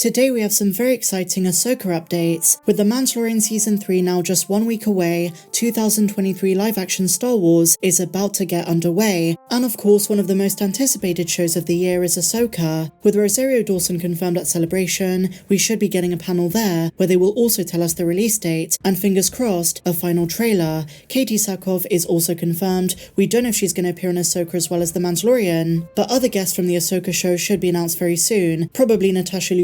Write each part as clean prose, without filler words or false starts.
Today we have some very exciting Ahsoka updates. With The Mandalorian Season 3 now just 1 week away, 2023 live-action Star Wars is about to get underway. And of course, one of the most anticipated shows of the year is Ahsoka. With Rosario Dawson confirmed at Celebration, we should be getting a panel there, where they will also tell us the release date, and fingers crossed, a final trailer. Katie Sackhoff is also confirmed. We don't know if she's going to appear in Ahsoka as well as The Mandalorian, but other guests from the Ahsoka show should be announced very soon, probably Natasha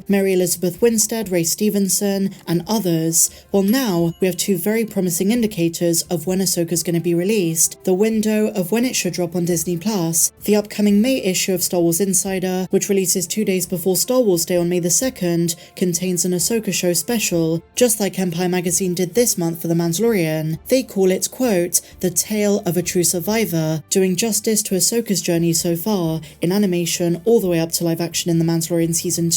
Mary Elizabeth Winstead, Ray Stevenson, and others. Well, now we have two very promising indicators of when Ahsoka's going to be released. The window of when it should drop on Disney+, the upcoming May issue of Star Wars Insider, which releases 2 days before Star Wars Day on May the 2nd, contains an Ahsoka show special, just like Empire magazine did this month for The Mandalorian. They call it, quote, the tale of a true survivor, doing justice to Ahsoka's journey so far, in animation all the way up to live action in The Mandalorian Season 2.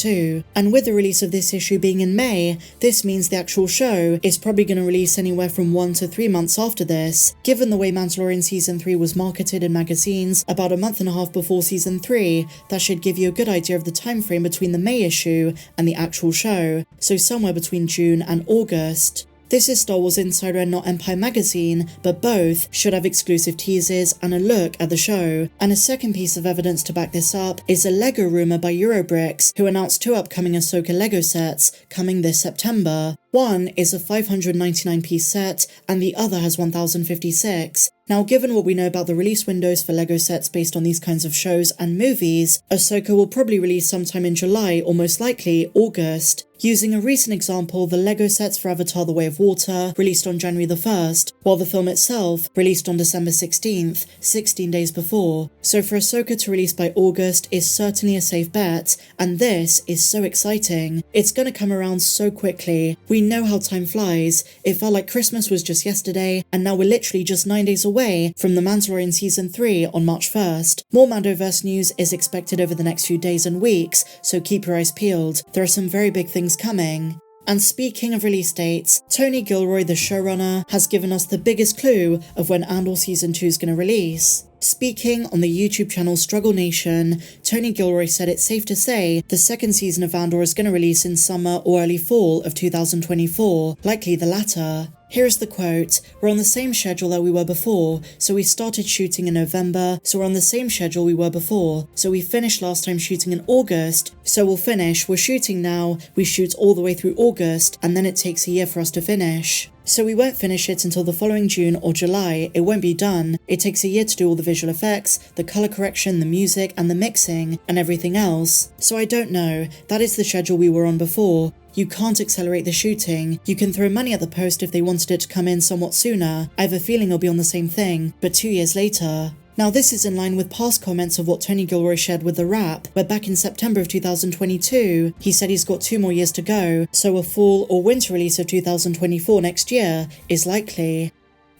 And with the release of this issue being in May, this means the actual show is probably going to release anywhere from 1 to 3 months after this. Given the way Mandalorian Season 3 was marketed in magazines about a month and a half before Season 3, that should give you a good idea of the time frame between the May issue and the actual show, so somewhere between June and August. This is Star Wars Insider and not Empire magazine, but both should have exclusive teases and a look at the show. And a second piece of evidence to back this up is a LEGO rumour by Eurobricks, who announced 2 upcoming Ahsoka LEGO sets coming this September. One is a 599-piece set, and the other has 1,056. Now, given what we know about the release windows for LEGO sets based on these kinds of shows and movies, Ahsoka will probably release sometime in July or most likely August. Using a recent example, the LEGO sets for Avatar: The Way of Water released on January the 1st, while the film itself released on December 16th, 16 days before. So for Ahsoka to release by August is certainly a safe bet, and this is so exciting. It's gonna come around so quickly. We know how time flies. It felt like Christmas was just yesterday, and now we're literally just 9 days away from The Mandalorian Season 3 on March 1st. More Mandoverse news is expected over the next few days and weeks, so keep your eyes peeled. There are some very big things coming. And speaking of release dates, Tony Gilroy, the showrunner, has given us the biggest clue of when Andor Season 2 is going to release. Speaking on the YouTube channel Struggle Nation, Tony Gilroy said it's safe to say the second season of Andor is going to release in summer or early fall of 2024, likely the latter. Here's the quote, "We're on the same schedule that we were before, so we started shooting in November, so we're on the same schedule we were before, so we finished last time shooting in August, so we'll finish, we're shooting now, we shoot all the way through August, and then it takes a year for us to finish. So we won't finish it until the following June or July, it won't be done. It takes a year to do all the visual effects, the colour correction, the music, and the mixing, and everything else. So I don't know, that is the schedule we were on before. You can't accelerate the shooting. You can throw money at the post if they wanted it to come in somewhat sooner. I have a feeling it'll be on the same thing, but 2 years later." Now this is in line with past comments of what Tony Gilroy shared with The Wrap, where back in September of 2022, he said he's got 2 more years to go, so a fall or winter release of 2024 next year is likely.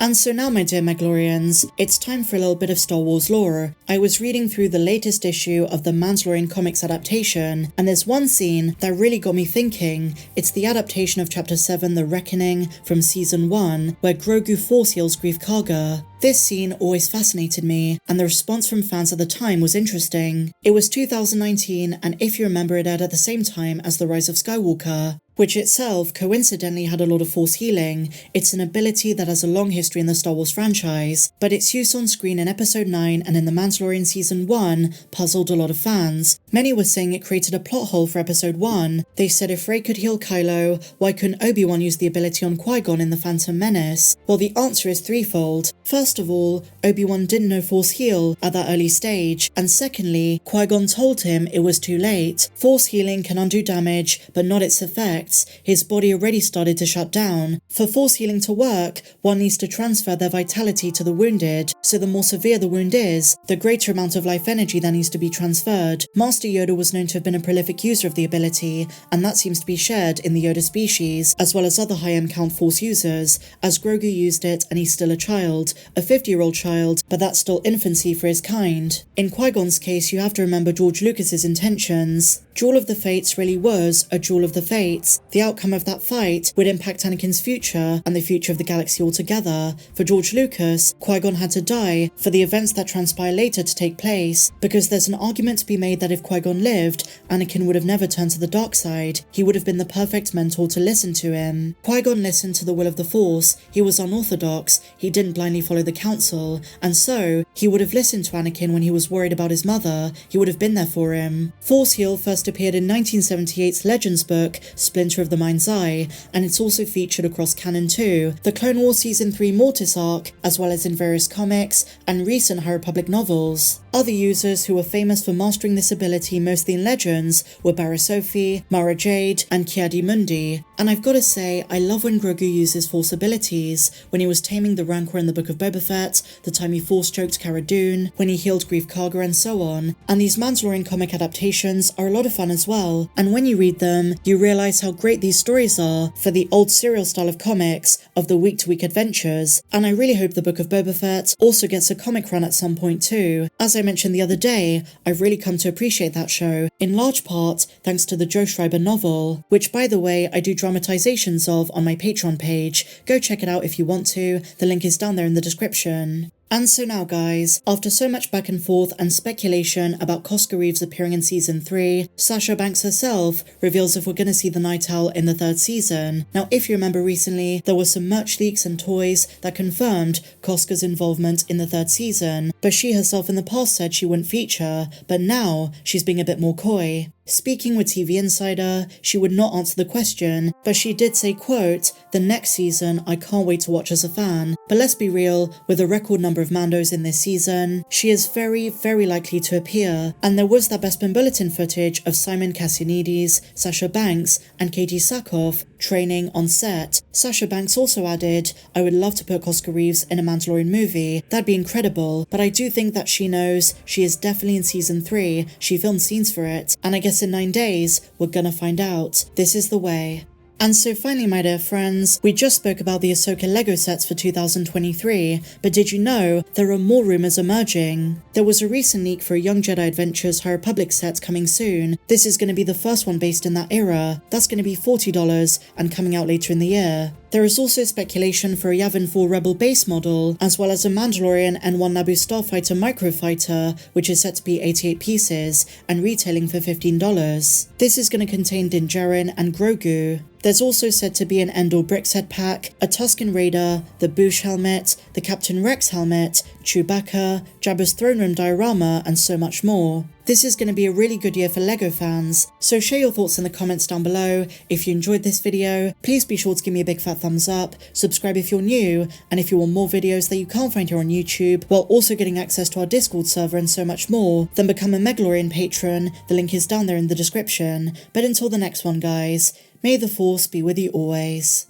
And so now, my dear Mandalorians, it's time for a little bit of Star Wars lore. I was reading through the latest issue of the Mandalorian comics adaptation, and there's one scene that really got me thinking. It's the adaptation of Chapter 7, The Reckoning, from Season 1, where Grogu force heals Greef Karga. This scene always fascinated me, and the response from fans at the time was interesting. It was 2019, and if you remember, it aired at the same time as The Rise of Skywalker, which itself coincidentally had a lot of force healing. It's an ability that has a long history in the Star Wars franchise, but its use on screen in Episode 9 and in The Mandalorian Season 1 puzzled a lot of fans. Many were saying it created a plot hole for Episode 1. They said if Rey could heal Kylo, why couldn't Obi-Wan use the ability on Qui-Gon in The Phantom Menace? Well, the answer is threefold. First of all, Obi-Wan didn't know Force Heal at that early stage, and secondly, Qui-Gon told him it was too late. Force healing can undo damage, but not its effects. His body already started to shut down. For Force healing to work, one needs to transfer their vitality to the wounded, so the more severe the wound is, the greater amount of life energy that needs to be transferred. Master Yoda was known to have been a prolific user of the ability, and that seems to be shared in the Yoda species, as well as other high M-count Force users, as Grogu used it and he's still a child, a 50-year-old child, but that's still infancy for his kind. In Qui-Gon's case, you have to remember George Lucas's intentions. Duel of the Fates really was a Duel of the Fates. The outcome of that fight would impact Anakin's future and the future of the galaxy altogether. For George Lucas, Qui-Gon had to die for the events that transpire later later to take place, because there's an argument to be made that if Qui-Gon lived, Anakin would have never turned to the dark side. He would have been the perfect mentor to listen to him. Qui-Gon listened to the will of the Force, he was unorthodox, he didn't blindly follow the council, and so, he would have listened to Anakin when he was worried about his mother, he would have been there for him. Force Heal first appeared in 1978's Legends book, Splinter of the Mind's Eye, and it's also featured across canon too, the Clone Wars Season 3 Mortis arc, as well as in various comics and recent High Republic novels. Other users who were famous for mastering this ability mostly in Legends were Barasofi, Mara Jade, and Ki-Adi-Mundi. And I've gotta say, I love when Grogu uses Force abilities, when he was taming the Rancor in the Book of Boba Fett, the time he Force-choked Cara Dune, when he healed Greef Karga and so on. And these Mandalorian comic adaptations are a lot of fun as well, and when you read them, you realise how great these stories are for the old serial style of comics, of the week-to-week adventures, and I really hope the Book of Boba Fett also gets a comic run at some point too. As I mentioned the other day, I've really come to appreciate that show, in large part thanks to the Joe Schreiber novel, which by the way I do dramatizations of on my Patreon page. Go check it out if you want to, the link is down there in the description. And so now guys, after so much back and forth and speculation about Koska Reeves appearing in Season 3, Sasha Banks herself reveals if we're gonna see the Night Owl in the 3rd season. Now if you remember recently, there were some merch leaks and toys that confirmed Koska's involvement in the 3rd season, but she herself in the past said she wouldn't feature, but now she's being a bit more coy. Speaking with TV Insider, she would not answer the question, but she did say, quote, "The next season I can't wait to watch as a fan, but let's be real, with a record number of Mandos in this season, she is very, very likely to appear." And there was that Bespin Bulletin footage of Simon Cassianides, Sasha Banks, and Katie Sackhoff training on set. Sasha Banks also added, "I would love to put Koska Reeves in a Mandalorian movie, that'd be incredible, but I do think that she knows she is definitely in Season 3, she filmed scenes for it, and I guess in 9 days, we're gonna find out. This is the way." And so finally, my dear friends, we just spoke about the Ahsoka Lego sets for 2023, but did you know there are more rumours emerging? There was a recent leak for a Young Jedi Adventures High Republic set coming soon. This is going to be the first one based in that era. That's going to be $40 and coming out later in the year. There is also speculation for a Yavin 4 Rebel base model, as well as a Mandalorian and one Naboo Starfighter microfighter, which is set to be 88 pieces and retailing for $15. This is going to contain Din Djarin and Grogu. There's also said to be an Andor Brickset pack, a Tusken Raider, the Boosh helmet, the Captain Rex helmet, Chewbacca, Jabba's throne room diorama, and so much more. This is going to be a really good year for LEGO fans, so share your thoughts in the comments down below. If you enjoyed this video, please be sure to give me a big fat thumbs up, subscribe if you're new, and if you want more videos that you can't find here on YouTube, while also getting access to our Discord server and so much more, then become a Mandalorian patron, the link is down there in the description. But until the next one guys, may the Force be with you always.